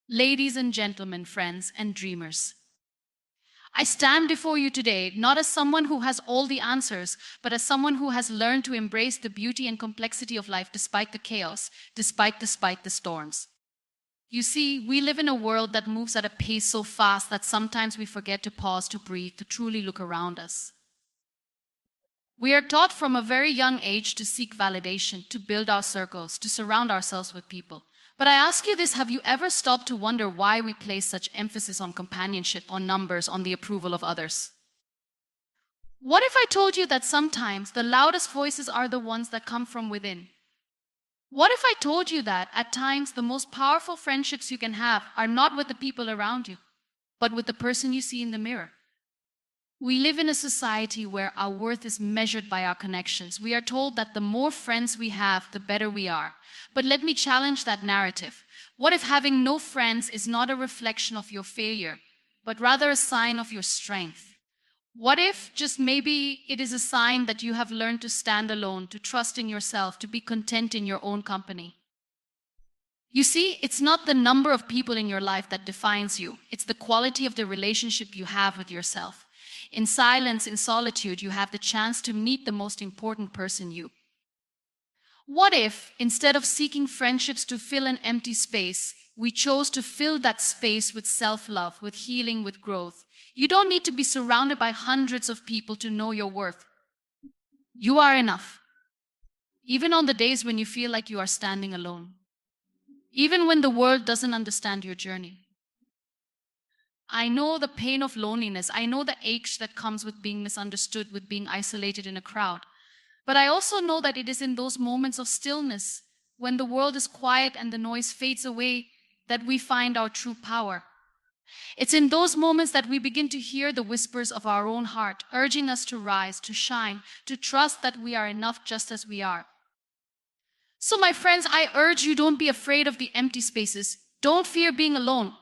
Ladies and gentlemen, friends and dreamers, I stand before you today not as someone who has all the answers, but as someone who has learned to embrace the beauty and complexity of life despite the chaos, despite the storms. You see, we live in a world that moves at a pace so fast that sometimes we forget to pause, to breathe, to truly look around us. We are taught from a very young age to seek validation, to build our circles, to surround ourselves with people. But I ask you this, have you ever stopped to wonder why we place such emphasis on companionship, on numbers, on the approval of others? What if I told you that sometimes the loudest voices are the ones that come from within? What if I told you that at times the most powerful friendships you can have are not with the people around you, but with the person you see in the mirror? We live in a society where our worth is measured by our connections. We are told that the more friends we have, the better we are. But let me challenge that narrative. What if having no friends is not a reflection of your failure, but rather a sign of your strength? What if, just maybe, it is a sign that you have learned to stand alone, to trust in yourself, to be content in your own company? You see, it's not the number of people in your life that defines you. It's the quality of the relationship you have with yourself. In silence, in solitude, you have the chance to meet the most important person you. What if, instead of seeking friendships to fill an empty space, we chose to fill that space with self-love, with healing, with growth? You don't need to be surrounded by hundreds of people to know your worth. You are enough. Even on the days when you feel like you are standing alone. Even when the world doesn't understand your journey. I know the pain of loneliness. I know the ache that comes with being misunderstood, with being isolated in a crowd. But I also know that it is in those moments of stillness, when the world is quiet and the noise fades away, that we find our true power. It's in those moments that we begin to hear the whispers of our own heart, urging us to rise, to shine, to trust that we are enough just as we are. So, my friends, I urge you, don't be afraid of the empty spaces. Don't fear being alone.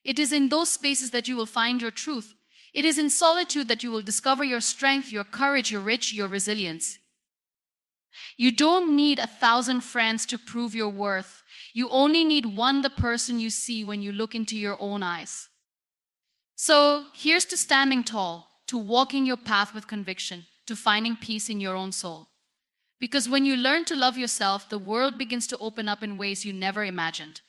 It is in those spaces that you will find your truth. It is in solitude that you will discover your strength, your courage, your reach, your resilience. You don't need 1,000 friends to prove your worth. You only need one, the person you see when you look into your own eyes. So here's to standing tall, to walking your path with conviction, to finding peace in your own soul. Because when you learn to love yourself, the world begins to open up in ways you never imagined.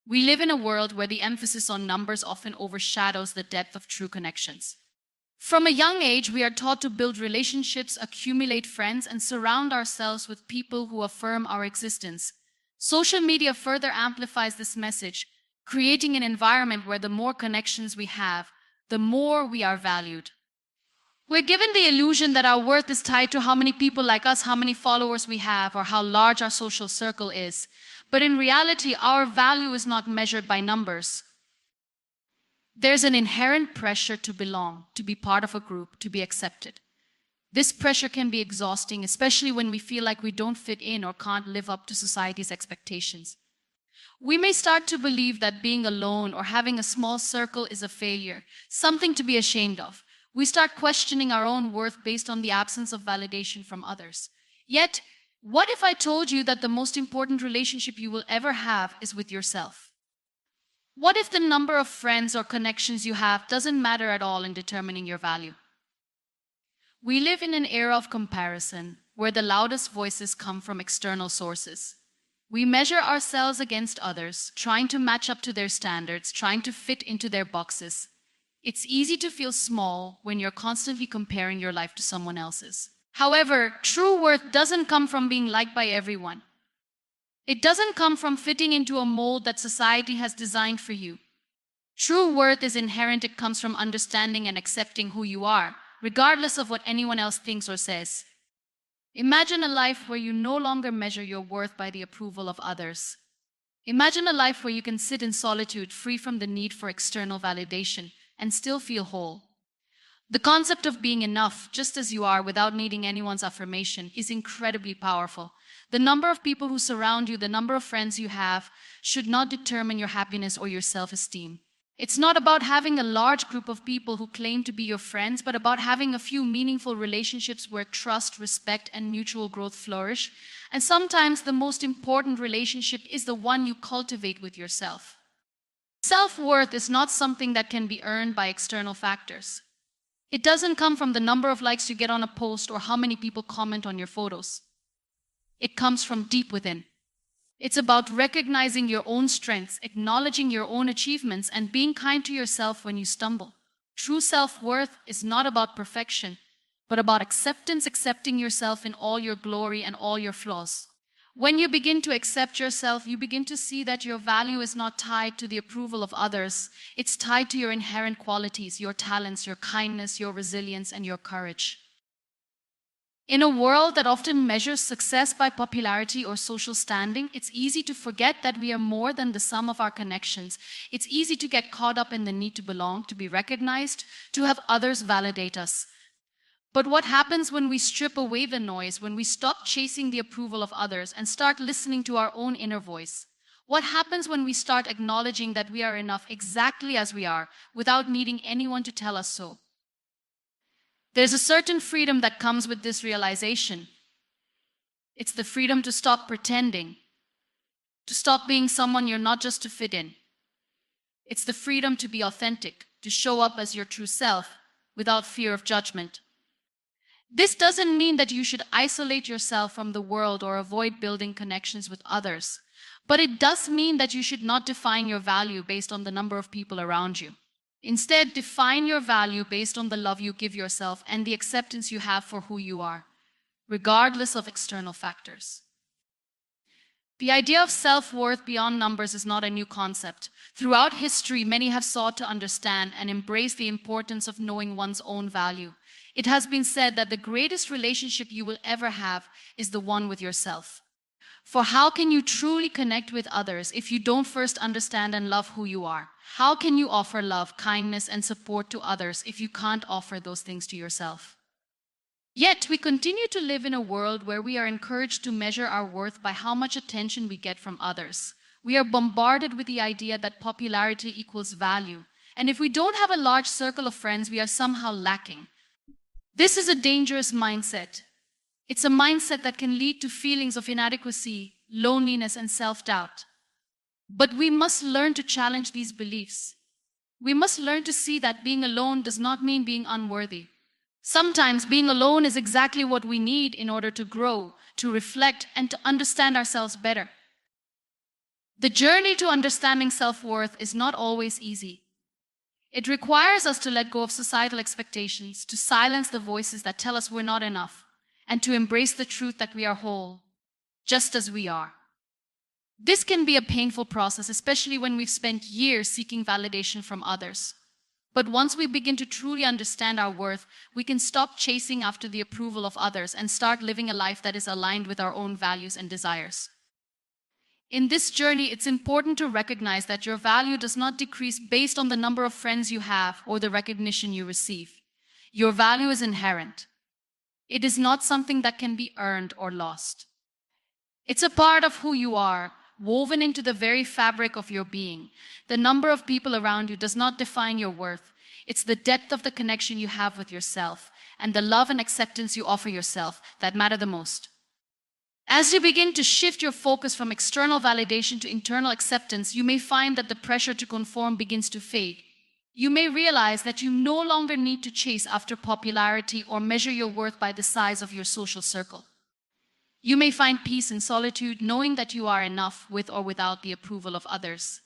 We live in a world where the emphasis on numbers often overshadows the depth of true connections. From a young age, we are taught to build relationships, accumulate friends, and surround ourselves with people who affirm our existence. Social media further amplifies this message, creating an environment where the more connections we have, the more we are valued. We're given the illusion that our worth is tied to how many people like us, how many followers we have, or how large our social circle is. But in reality, our value is not measured by numbers. There's an inherent pressure to belong, to be part of a group, to be accepted. This pressure can be exhausting, especially when we feel like we don't fit in or can't live up to society's expectations. We may start to believe that being alone or having a small circle is a failure, something to be ashamed of. We start questioning our own worth based on the absence of validation from others. Yet, what if I told you that the most important relationship you will ever have is with yourself? What if the number of friends or connections you have doesn't matter at all in determining your value? We live in an era of comparison where the loudest voices come from external sources. We measure ourselves against others, trying to match up to their standards, trying to fit into their boxes. It's easy to feel small when you're constantly comparing your life to someone else's. However, true worth doesn't come from being liked by everyone. It doesn't come from fitting into a mold that society has designed for you. True worth is inherent. It comes from understanding and accepting who you are, regardless of what anyone else thinks or says. Imagine a life where you no longer measure your worth by the approval of others. Imagine a life where you can sit in solitude, free from the need for external validation, and still feel whole. The concept of being enough, just as you are, without needing anyone's affirmation, is incredibly powerful. The number of people who surround you, the number of friends you have, should not determine your happiness or your self-esteem. It's not about having a large group of people who claim to be your friends, but about having a few meaningful relationships where trust, respect, and mutual growth flourish. And sometimes the most important relationship is the one you cultivate with yourself. self-worth is not something that can be earned by external factors. It doesn't come from the number of likes you get on a post or how many people comment on your photos. It comes from deep within. It's about recognizing your own strengths, acknowledging your own achievements, and being kind to yourself when you stumble. True self-worth is not about perfection, but about acceptance, accepting yourself in all your glory and all your flaws. When you begin to accept yourself, you begin to see that your value is not tied to the approval of others. It's tied to your inherent qualities, your talents, your kindness, your resilience, and your courage. In a world that often measures success by popularity or social standing, it's easy to forget that we are more than the sum of our connections. It's easy to get caught up in the need to belong, to be recognized, to have others validate us. But what happens when we strip away the noise, when we stop chasing the approval of others and start listening to our own inner voice? What happens when we start acknowledging that we are enough exactly as we are, without needing anyone to tell us so? There's a certain freedom that comes with this realization. It's the freedom to stop pretending, to stop being someone you're not just to fit in. It's the freedom to be authentic, to show up as your true self without fear of judgment. This doesn't mean that you should isolate yourself from the world or avoid building connections with others, but it does mean that you should not define your value based on the number of people around you. Instead, define your value based on the love you give yourself and the acceptance you have for who you are, regardless of external factors. The idea of self-worth beyond numbers is not a new concept. Throughout history, many have sought to understand and embrace the importance of knowing one's own value. It has been said that the greatest relationship you will ever have is the one with yourself. For how can you truly connect with others if you don't first understand and love who you are? How can you offer love, kindness, and support to others if you can't offer those things to yourself? Yet, we continue to live in a world where we are encouraged to measure our worth by how much attention we get from others. We are bombarded with the idea that popularity equals value, and if we don't have a large circle of friends, we are somehow lacking. This is a dangerous mindset. It's a mindset that can lead to feelings of inadequacy, loneliness, and self-doubt. But we must learn to challenge these beliefs. We must learn to see that being alone does not mean being unworthy. Sometimes being alone is exactly what we need in order to grow, to reflect, and to understand ourselves better. The journey to understanding self-worth is not always easy. It requires us to let go of societal expectations, to silence the voices that tell us we're not enough, and to embrace the truth that we are whole, just as we are. This can be a painful process, especially when we've spent years seeking validation from others. But once we begin to truly understand our worth, we can stop chasing after the approval of others and start living a life that is aligned with our own values and desires. In this journey, it's important to recognize that your value does not decrease based on the number of friends you have or the recognition you receive. Your value is inherent. It is not something that can be earned or lost. It's a part of who you are, woven into the very fabric of your being. The number of people around you does not define your worth. It's the depth of the connection you have with yourself and the love and acceptance you offer yourself that matter the most. As you begin to shift your focus from external validation to internal acceptance, you may find that the pressure to conform begins to fade. You may realize that you no longer need to chase after popularity or measure your worth by the size of your social circle. You may find peace in solitude, knowing that you are enough with or without the approval of others.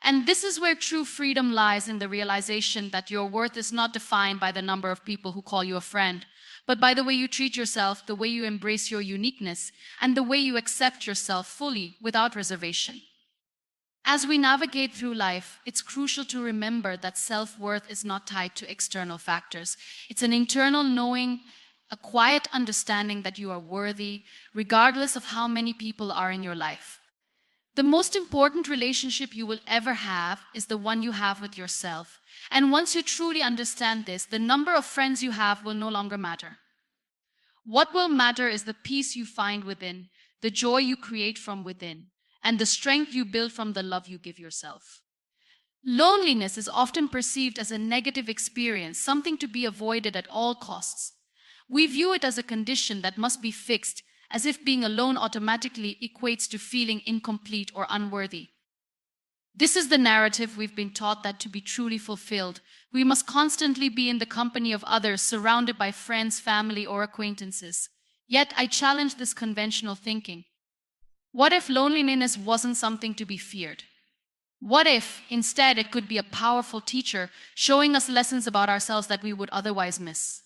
And this is where true freedom lies, in the realization that your worth is not defined by the number of people who call you a friend, but by the way you treat yourself, the way you embrace your uniqueness, and the way you accept yourself fully without reservation. As we navigate through life, it's crucial to remember that self-worth is not tied to external factors. It's an internal knowing, a quiet understanding that you are worthy, regardless of how many people are in your life. The most important relationship you will ever have is the one you have with yourself. And once you truly understand this, the number of friends you have will no longer matter. What will matter is the peace you find within, the joy you create from within, and the strength you build from the love you give yourself. Loneliness is often perceived as a negative experience, something to be avoided at all costs. We view it as a condition that must be fixed, as if being alone automatically equates to feeling incomplete or unworthy. This is the narrative we've been taught, that to be truly fulfilled, we must constantly be in the company of others, surrounded by friends, family, or acquaintances. Yet I challenge this conventional thinking. What if loneliness wasn't something to be feared? What if, instead, it could be a powerful teacher showing us lessons about ourselves that we would otherwise miss?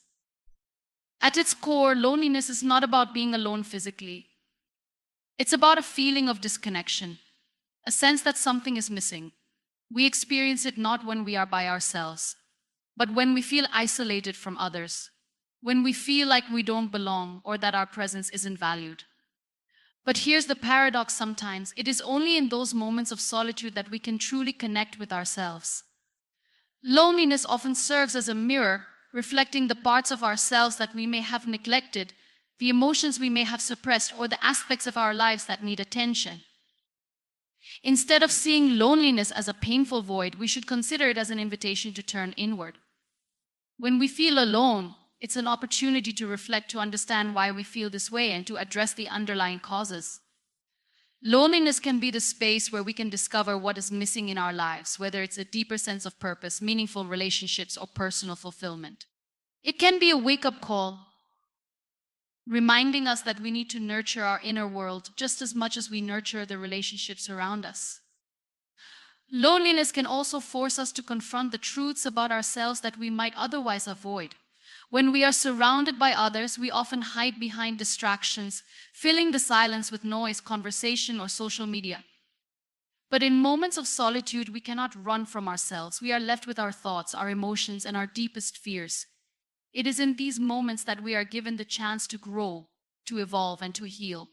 At its core, loneliness is not about being alone physically. It's about a feeling of disconnection, a sense that something is missing. We experience it not when we are by ourselves, but when we feel isolated from others, when we feel like we don't belong or that our presence isn't valued. But here's the paradox: sometimes it is only in those moments of solitude that we can truly connect with ourselves. Loneliness often serves as a mirror, reflecting the parts of ourselves that we may have neglected, the emotions we may have suppressed, or the aspects of our lives that need attention. Instead of seeing loneliness as a painful void, we should consider it as an invitation to turn inward. When we feel alone, it's an opportunity to reflect, to understand why we feel this way, and to address the underlying causes. Loneliness can be the space where we can discover what is missing in our lives, whether it's a deeper sense of purpose, meaningful relationships, or personal fulfillment. It can be a wake-up call, reminding us that we need to nurture our inner world just as much as we nurture the relationships around us. Loneliness can also force us to confront the truths about ourselves that we might otherwise avoid. When we are surrounded by others, we often hide behind distractions, filling the silence with noise, conversation, or social media. But in moments of solitude, we cannot run from ourselves. We are left with our thoughts, our emotions, and our deepest fears. It is in these moments that we are given the chance to grow, to evolve, and to heal.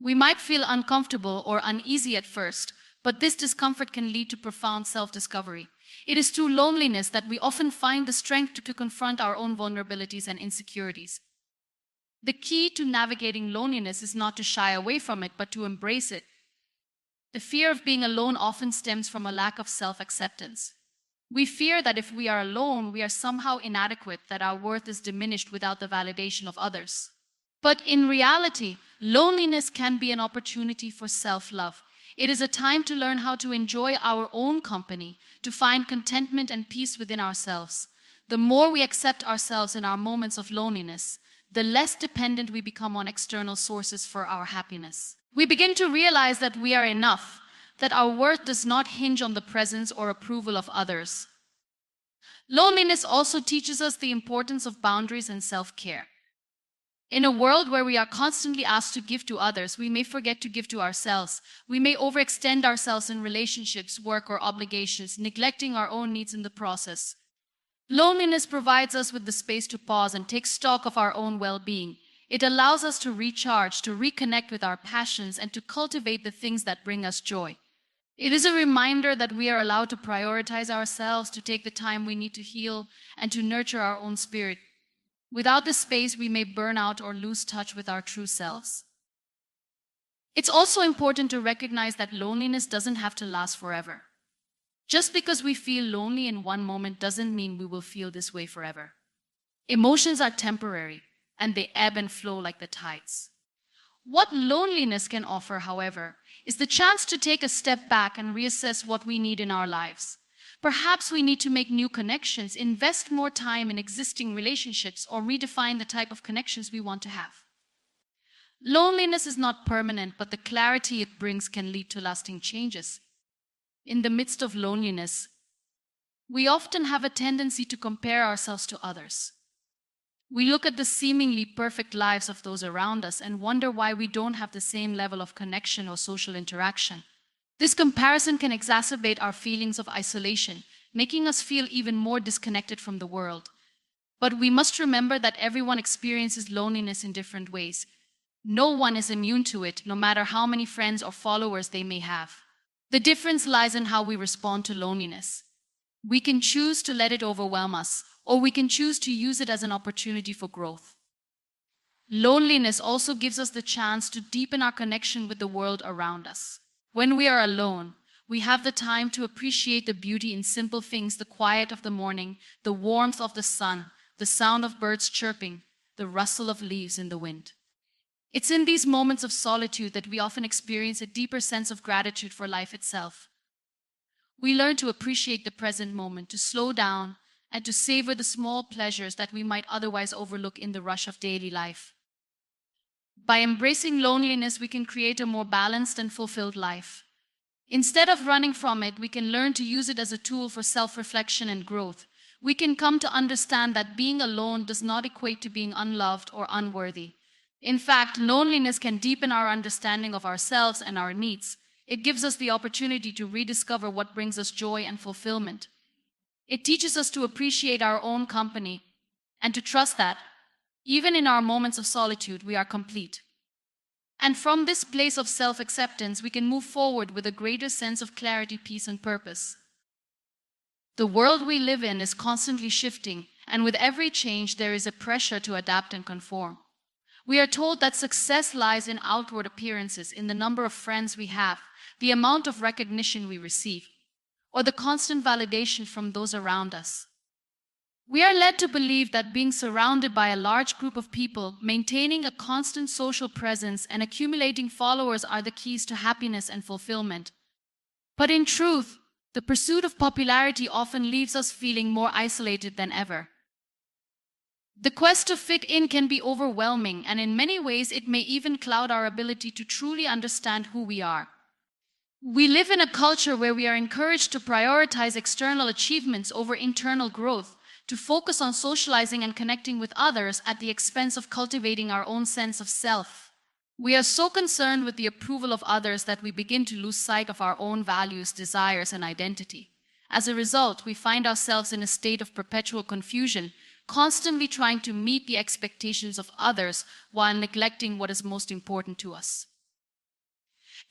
We might feel uncomfortable or uneasy at first, but this discomfort can lead to profound self-discovery. It is through loneliness that we often find the strength to confront our own vulnerabilities and insecurities. The key to navigating loneliness is not to shy away from it, but to embrace it. The fear of being alone often stems from a lack of self-acceptance. We fear that if we are alone, we are somehow inadequate, that our worth is diminished without the validation of others. But in reality, loneliness can be an opportunity for self-love. It is a time to learn how to enjoy our own company, to find contentment and peace within ourselves. The more we accept ourselves in our moments of loneliness, the less dependent we become on external sources for our happiness. We begin to realize that we are enough, that our worth does not hinge on the presence or approval of others. Loneliness also teaches us the importance of boundaries and self-care. In a world where we are constantly asked to give to others, we may forget to give to ourselves. We may overextend ourselves in relationships, work, or obligations, neglecting our own needs in the process. Loneliness provides us with the space to pause and take stock of our own well-being. It allows us to recharge, to reconnect with our passions, and to cultivate the things that bring us joy. It is a reminder that we are allowed to prioritize ourselves, to take the time we need to heal, and to nurture our own spirit. Without this space, we may burn out or lose touch with our true selves. It's also important to recognize that loneliness doesn't have to last forever. Just because we feel lonely in one moment doesn't mean we will feel this way forever. Emotions are temporary, and they ebb and flow like the tides. What loneliness can offer, however, is the chance to take a step back and reassess what we need in our lives. Perhaps we need to make new connections, invest more time in existing relationships, or redefine the type of connections we want to have. Loneliness is not permanent, but the clarity it brings can lead to lasting changes. In the midst of loneliness, we often have a tendency to compare ourselves to others. We look at the seemingly perfect lives of those around us and wonder why we don't have the same level of connection or social interaction. This comparison can exacerbate our feelings of isolation, making us feel even more disconnected from the world. But we must remember that everyone experiences loneliness in different ways. No one is immune to it, no matter how many friends or followers they may have. The difference lies in how we respond to loneliness. We can choose to let it overwhelm us, or we can choose to use it as an opportunity for growth. Loneliness also gives us the chance to deepen our connection with the world around us. When we are alone, we have the time to appreciate the beauty in simple things: the quiet of the morning, the warmth of the sun, the sound of birds chirping, the rustle of leaves in the wind. It's in these moments of solitude that we often experience a deeper sense of gratitude for life itself. We learn to appreciate the present moment, to slow down, and to savor the small pleasures that we might otherwise overlook in the rush of daily life. By embracing loneliness, we can create a more balanced and fulfilled life. Instead of running from it, we can learn to use it as a tool for self-reflection and growth. We can come to understand that being alone does not equate to being unloved or unworthy. In fact, loneliness can deepen our understanding of ourselves and our needs. It gives us the opportunity to rediscover what brings us joy and fulfillment. It teaches us to appreciate our own company and to trust that, even in our moments of solitude, we are complete. And from this place of self-acceptance, we can move forward with a greater sense of clarity, peace, and purpose. The world we live in is constantly shifting, and with every change, there is a pressure to adapt and conform. We are told that success lies in outward appearances, in the number of friends we have, the amount of recognition we receive, or the constant validation from those around us. We are led to believe that being surrounded by a large group of people, maintaining a constant social presence, and accumulating followers are the keys to happiness and fulfillment. But in truth, the pursuit of popularity often leaves us feeling more isolated than ever. The quest to fit in can be overwhelming, and in many ways it may even cloud our ability to truly understand who we are. We live in a culture where we are encouraged to prioritize external achievements over internal growth, to focus on socializing and connecting with others at the expense of cultivating our own sense of self. We are so concerned with the approval of others that we begin to lose sight of our own values, desires, and identity. As a result, we find ourselves in a state of perpetual confusion, constantly trying to meet the expectations of others while neglecting what is most important to us.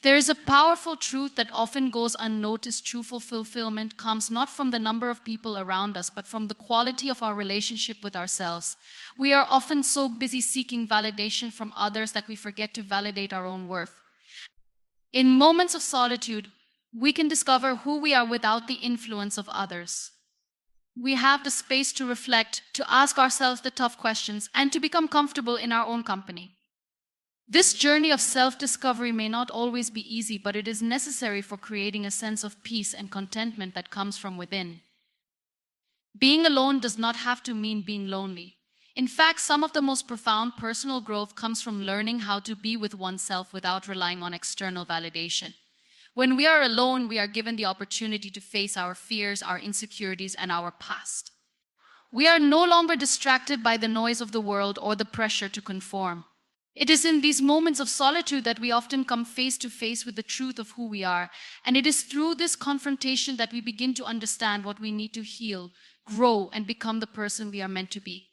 There is a powerful truth that often goes unnoticed. True fulfillment comes not from the number of people around us, but from the quality of our relationship with ourselves. We are often so busy seeking validation from others that we forget to validate our own worth. In moments of solitude, we can discover who we are without the influence of others. We have the space to reflect, to ask ourselves the tough questions, and to become comfortable in our own company. This journey of self-discovery may not always be easy, but it is necessary for creating a sense of peace and contentment that comes from within. Being alone does not have to mean being lonely. In fact, some of the most profound personal growth comes from learning how to be with oneself without relying on external validation. When we are alone, we are given the opportunity to face our fears, our insecurities, and our past. We are no longer distracted by the noise of the world or the pressure to conform. It is in these moments of solitude that we often come face to face with the truth of who we are, and it is through this confrontation that we begin to understand what we need to heal, grow, and become the person we are meant to be.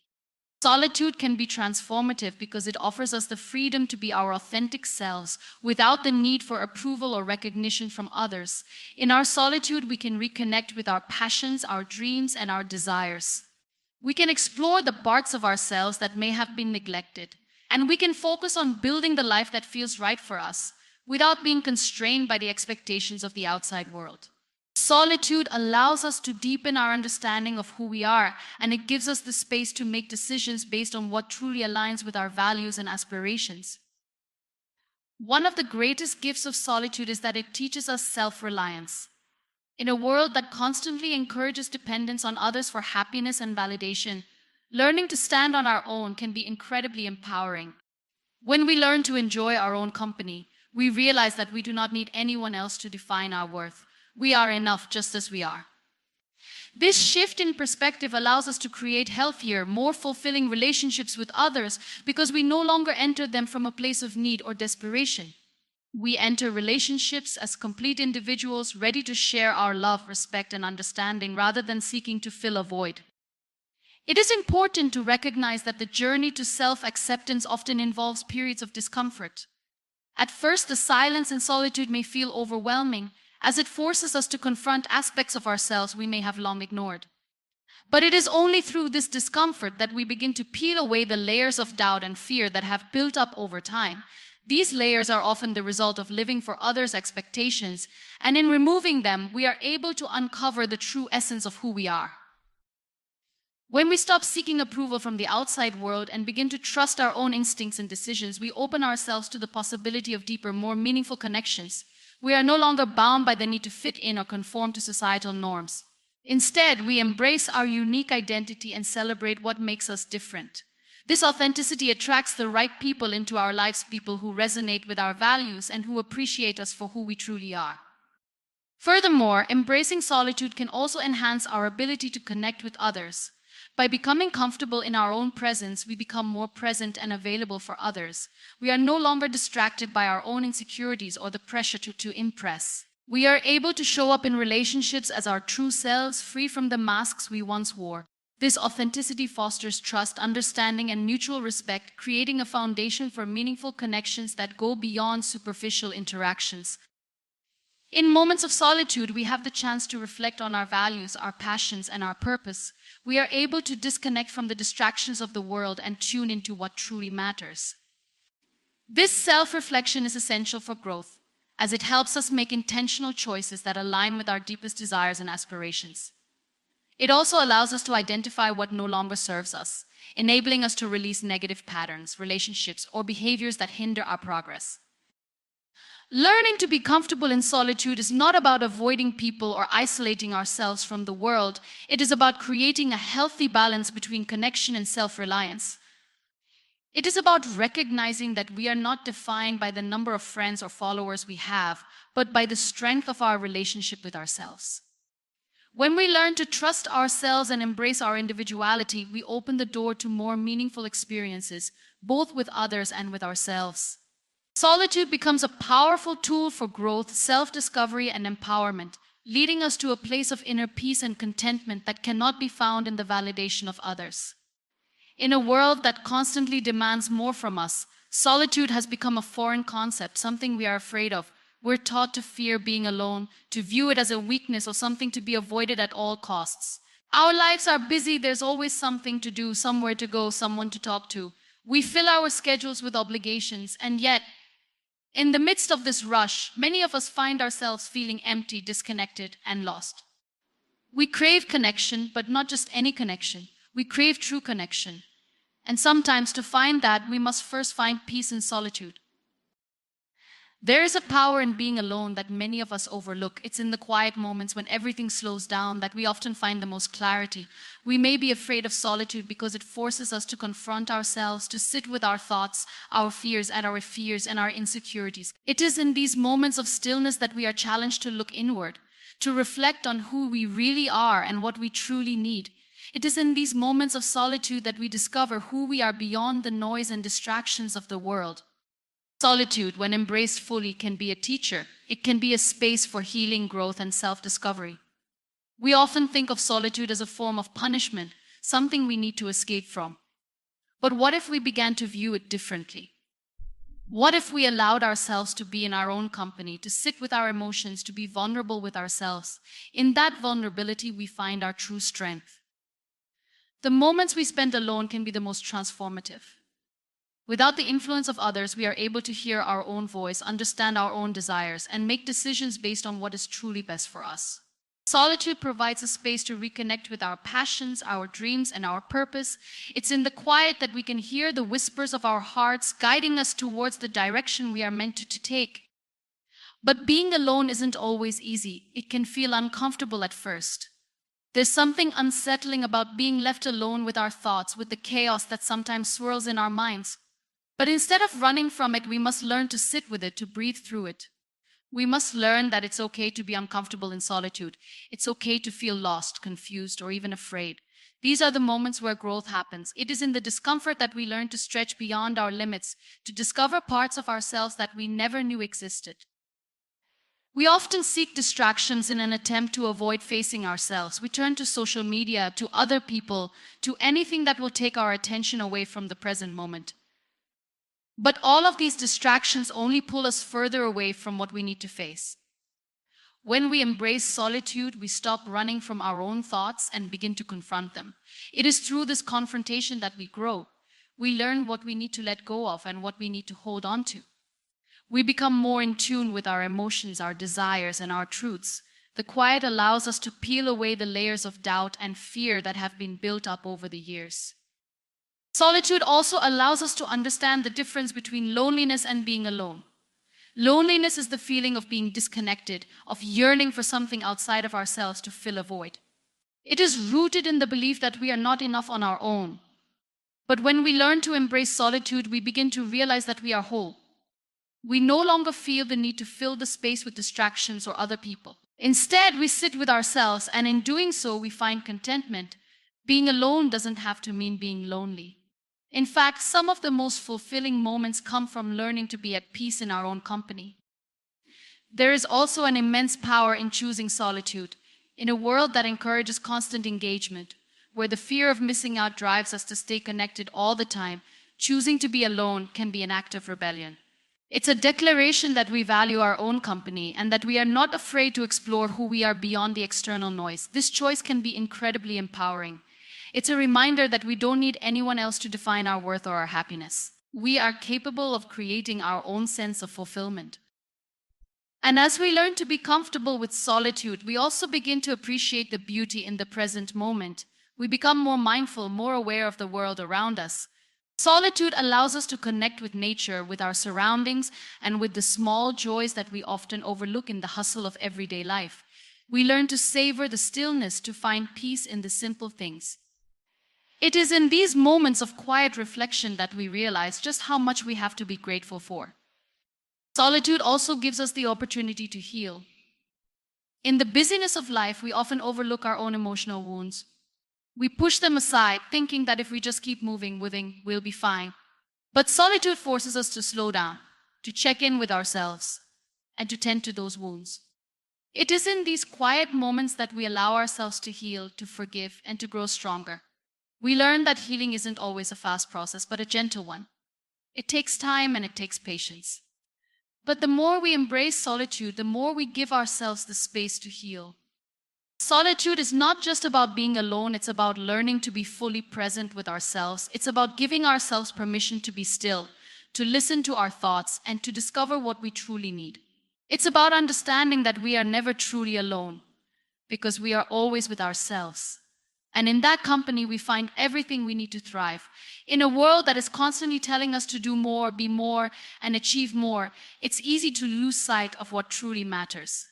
Solitude can be transformative because it offers us the freedom to be our authentic selves without the need for approval or recognition from others. In our solitude, we can reconnect with our passions, our dreams, and our desires. We can explore the parts of ourselves that may have been neglected. And we can focus on building the life that feels right for us without being constrained by the expectations of the outside world. Solitude allows us to deepen our understanding of who we are, and it gives us the space to make decisions based on what truly aligns with our values and aspirations. One of the greatest gifts of solitude is that it teaches us self-reliance. In a world that constantly encourages dependence on others for happiness and validation, learning to stand on our own can be incredibly empowering. When we learn to enjoy our own company, we realize that we do not need anyone else to define our worth. We are enough just as we are. This shift in perspective allows us to create healthier, more fulfilling relationships with others because we no longer enter them from a place of need or desperation. We enter relationships as complete individuals ready to share our love, respect, and understanding rather than seeking to fill a void. It is important to recognize that the journey to self-acceptance often involves periods of discomfort. At first, the silence and solitude may feel overwhelming, as it forces us to confront aspects of ourselves we may have long ignored. But it is only through this discomfort that we begin to peel away the layers of doubt and fear that have built up over time. These layers are often the result of living for others' expectations, and in removing them, we are able to uncover the true essence of who we are. When we stop seeking approval from the outside world and begin to trust our own instincts and decisions, we open ourselves to the possibility of deeper, more meaningful connections. We are no longer bound by the need to fit in or conform to societal norms. Instead, we embrace our unique identity and celebrate what makes us different. This authenticity attracts the right people into our lives, people who resonate with our values and who appreciate us for who we truly are. Furthermore, embracing solitude can also enhance our ability to connect with others. By becoming comfortable in our own presence, we become more present and available for others. We are no longer distracted by our own insecurities or the pressure to impress. We are able to show up in relationships as our true selves, free from the masks we once wore. This authenticity fosters trust, understanding, and mutual respect, creating a foundation for meaningful connections that go beyond superficial interactions. In moments of solitude, we have the chance to reflect on our values, our passions, and our purpose. We are able to disconnect from the distractions of the world and tune into what truly matters. This self-reflection is essential for growth, as it helps us make intentional choices that align with our deepest desires and aspirations. It also allows us to identify what no longer serves us, enabling us to release negative patterns, relationships, or behaviors that hinder our progress. Learning to be comfortable in solitude is not about avoiding people or isolating ourselves from the world. It is about creating a healthy balance between connection and self-reliance. It is about recognizing that we are not defined by the number of friends or followers we have, but by the strength of our relationship with ourselves. When we learn to trust ourselves and embrace our individuality, we open the door to more meaningful experiences, both with others and with ourselves. Solitude becomes a powerful tool for growth, self-discovery, and empowerment, leading us to a place of inner peace and contentment that cannot be found in the validation of others. In a world that constantly demands more from us, solitude has become a foreign concept, something we are afraid of. We're taught to fear being alone, to view it as a weakness or something to be avoided at all costs. Our lives are busy, there's always something to do, somewhere to go, someone to talk to. We fill our schedules with obligations, and yet, in the midst of this rush, many of us find ourselves feeling empty, disconnected, and lost. We crave connection, but not just any connection. We crave true connection. And sometimes to find that, we must first find peace in solitude. There is a power in being alone that many of us overlook. It's in the quiet moments when everything slows down that we often find the most clarity. We may be afraid of solitude because it forces us to confront ourselves, to sit with our thoughts, our fears, and our insecurities. It is in these moments of stillness that we are challenged to look inward, to reflect on who we really are and what we truly need. It is in these moments of solitude that we discover who we are beyond the noise and distractions of the world. Solitude, when embraced fully, can be a teacher. It can be a space for healing, growth, and self-discovery. We often think of solitude as a form of punishment, something we need to escape from. But what if we began to view it differently? What if we allowed ourselves to be in our own company, to sit with our emotions, to be vulnerable with ourselves? In that vulnerability, we find our true strength. The moments we spend alone can be the most transformative. Without the influence of others, we are able to hear our own voice, understand our own desires, and make decisions based on what is truly best for us. Solitude provides a space to reconnect with our passions, our dreams, and our purpose. It's in the quiet that we can hear the whispers of our hearts, guiding us towards the direction we are meant to take. But being alone isn't always easy. It can feel uncomfortable at first. There's something unsettling about being left alone with our thoughts, with the chaos that sometimes swirls in our minds. But instead of running from it, we must learn to sit with it, to breathe through it. We must learn that it's okay to be uncomfortable in solitude. It's okay to feel lost, confused, or even afraid. These are the moments where growth happens. It is in the discomfort that we learn to stretch beyond our limits, to discover parts of ourselves that we never knew existed. We often seek distractions in an attempt to avoid facing ourselves. We turn to social media, to other people, to anything that will take our attention away from the present moment. But all of these distractions only pull us further away from what we need to face. When we embrace solitude, we stop running from our own thoughts and begin to confront them. It is through this confrontation that we grow. We learn what we need to let go of and what we need to hold on to. We become more in tune with our emotions, our desires, and our truths. The quiet allows us to peel away the layers of doubt and fear that have been built up over the years. Solitude also allows us to understand the difference between loneliness and being alone. Loneliness is the feeling of being disconnected, of yearning for something outside of ourselves to fill a void. It is rooted in the belief that we are not enough on our own. But when we learn to embrace solitude, we begin to realize that we are whole. We no longer feel the need to fill the space with distractions or other people. Instead, we sit with ourselves, and in doing so, we find contentment. Being alone doesn't have to mean being lonely. In fact, some of the most fulfilling moments come from learning to be at peace in our own company. There is also an immense power in choosing solitude. In a world that encourages constant engagement, where the fear of missing out drives us to stay connected all the time, choosing to be alone can be an act of rebellion. It's a declaration that we value our own company and that we are not afraid to explore who we are beyond the external noise. This choice can be incredibly empowering. It's a reminder that we don't need anyone else to define our worth or our happiness. We are capable of creating our own sense of fulfillment. And as we learn to be comfortable with solitude, we also begin to appreciate the beauty in the present moment. We become more mindful, more aware of the world around us. Solitude allows us to connect with nature, with our surroundings, and with the small joys that we often overlook in the hustle of everyday life. We learn to savor the stillness, to find peace in the simple things. It is in these moments of quiet reflection that we realize just how much we have to be grateful for. Solitude also gives us the opportunity to heal. In the busyness of life, we often overlook our own emotional wounds. We push them aside, thinking that if we just keep moving, we'll be fine. But solitude forces us to slow down, to check in with ourselves, and to tend to those wounds. It is in these quiet moments that we allow ourselves to heal, to forgive, and to grow stronger. We learn that healing isn't always a fast process, but a gentle one. It takes time and it takes patience. But the more we embrace solitude, the more we give ourselves the space to heal. Solitude is not just about being alone, it's about learning to be fully present with ourselves. It's about giving ourselves permission to be still, to listen to our thoughts, and to discover what we truly need. It's about understanding that we are never truly alone, because we are always with ourselves. And in that company, we find everything we need to thrive. In a world that is constantly telling us to do more, be more, and achieve more, it's easy to lose sight of what truly matters.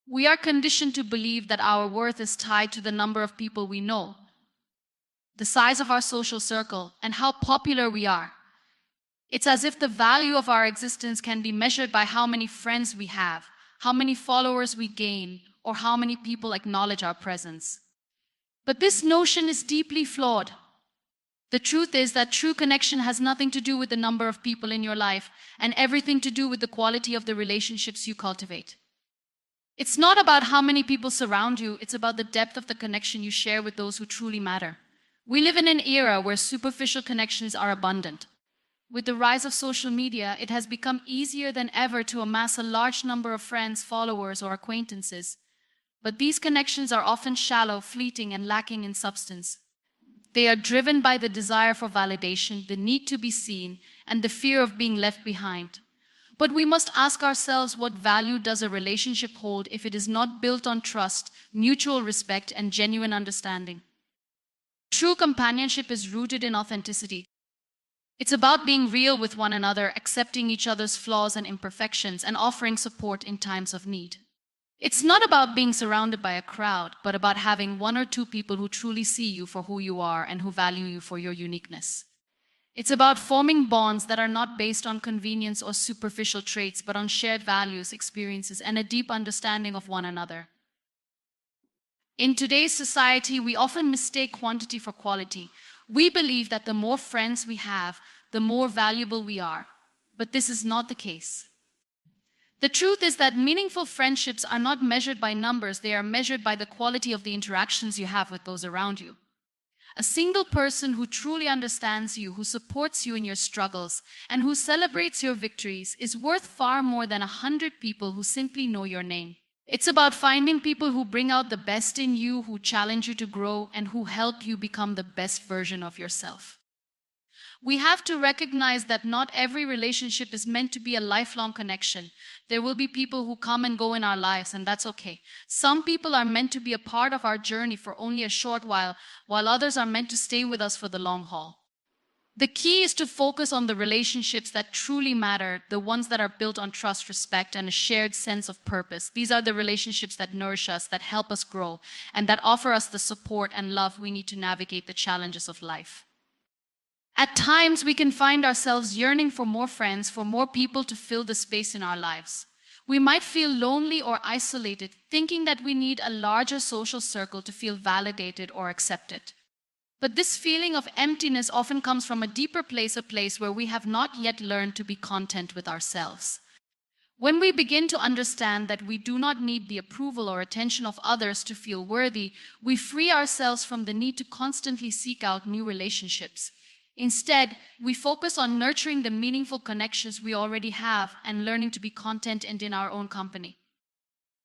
We are conditioned to believe that our worth is tied to the number of people we know, the size of our social circle, and how popular we are. It's as if the value of our existence can be measured by how many friends we have, how many followers we gain, or how many people acknowledge our presence. But this notion is deeply flawed. The truth is that true connection has nothing to do with the number of people in your life and everything to do with the quality of the relationships you cultivate. It's not about how many people surround you, it's about the depth of the connection you share with those who truly matter. We live in an era where superficial connections are abundant. With the rise of social media, it has become easier than ever to amass a large number of friends, followers, or acquaintances. But these connections are often shallow, fleeting, and lacking in substance. They are driven by the desire for validation, the need to be seen, and the fear of being left behind. But we must ask ourselves, what value does a relationship hold if it is not built on trust, mutual respect, and genuine understanding? True companionship is rooted in authenticity. It's about being real with one another, accepting each other's flaws and imperfections, and offering support in times of need. It's not about being surrounded by a crowd, but about having one or two people who truly see you for who you are and who value you for your uniqueness. It's about forming bonds that are not based on convenience or superficial traits, but on shared values, experiences, and a deep understanding of one another. In today's society, we often mistake quantity for quality. We believe that the more friends we have, the more valuable we are. But this is not the case. The truth is that meaningful friendships are not measured by numbers, they are measured by the quality of the interactions you have with those around you. A single person who truly understands you, who supports you in your struggles, and who celebrates your victories is worth far more than 100 people who simply know your name. It's about finding people who bring out the best in you, who challenge you to grow, and who help you become the best version of yourself. We have to recognize that not every relationship is meant to be a lifelong connection. There will be people who come and go in our lives, and that's okay. Some people are meant to be a part of our journey for only a short while others are meant to stay with us for the long haul. The key is to focus on the relationships that truly matter, the ones that are built on trust, respect, and a shared sense of purpose. These are the relationships that nourish us, that help us grow, and that offer us the support and love we need to navigate the challenges of life. At times, we can find ourselves yearning for more friends, for more people to fill the space in our lives. We might feel lonely or isolated, thinking that we need a larger social circle to feel validated or accepted. But this feeling of emptiness often comes from a deeper place, a place where we have not yet learned to be content with ourselves. When we begin to understand that we do not need the approval or attention of others to feel worthy, we free ourselves from the need to constantly seek out new relationships. Instead, we focus on nurturing the meaningful connections we already have and learning to be content and in our own company.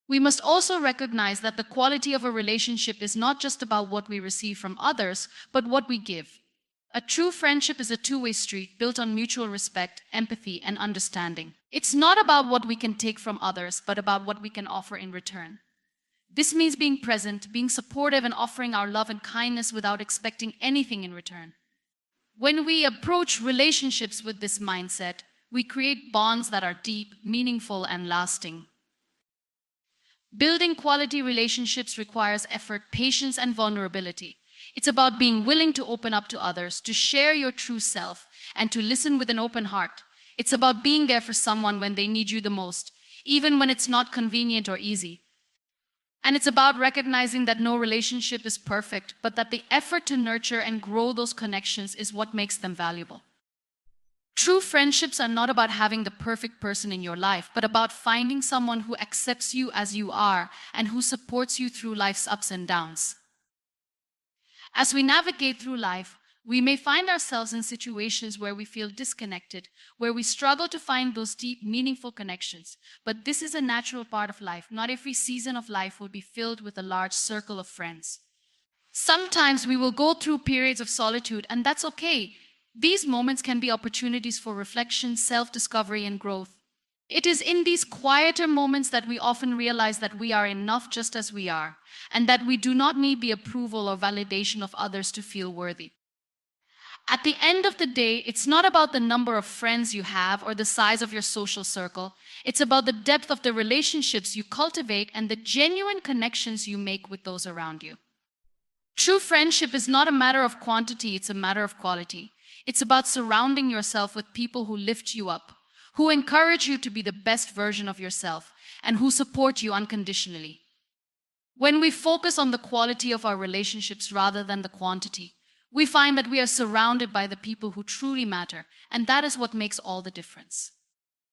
We must also recognize that the quality of a relationship is not just about what we receive from others, but what we give. A true friendship is a two-way street built on mutual respect, empathy, and understanding. It's not about what we can take from others, but about what we can offer in return. This means being present, being supportive, and offering our love and kindness without expecting anything in return. When we approach relationships with this mindset, we create bonds that are deep, meaningful, and lasting. Building quality relationships requires effort, patience, and vulnerability. It's about being willing to open up to others, to share your true self, and to listen with an open heart. It's about being there for someone when they need you the most, even when it's not convenient or easy. And it's about recognizing that no relationship is perfect, but that the effort to nurture and grow those connections is what makes them valuable. True friendships are not about having the perfect person in your life, but about finding someone who accepts you as you are and who supports you through life's ups and downs. As we navigate through life, we may find ourselves in situations where we feel disconnected, where we struggle to find those deep, meaningful connections. But this is a natural part of life. Not every season of life will be filled with a large circle of friends. Sometimes we will go through periods of solitude, and that's okay. These moments can be opportunities for reflection, self-discovery, and growth. It is in these quieter moments that we often realize that we are enough just as we are, and that we do not need the approval or validation of others to feel worthy. At the end of the day, it's not about the number of friends you have or the size of your social circle. It's about the depth of the relationships you cultivate and the genuine connections you make with those around you. True friendship is not a matter of quantity, it's a matter of quality. It's about surrounding yourself with people who lift you up, who encourage you to be the best version of yourself, and who support you unconditionally. When we focus on the quality of our relationships rather than the quantity, we find that we are surrounded by the people who truly matter, and that is what makes all the difference.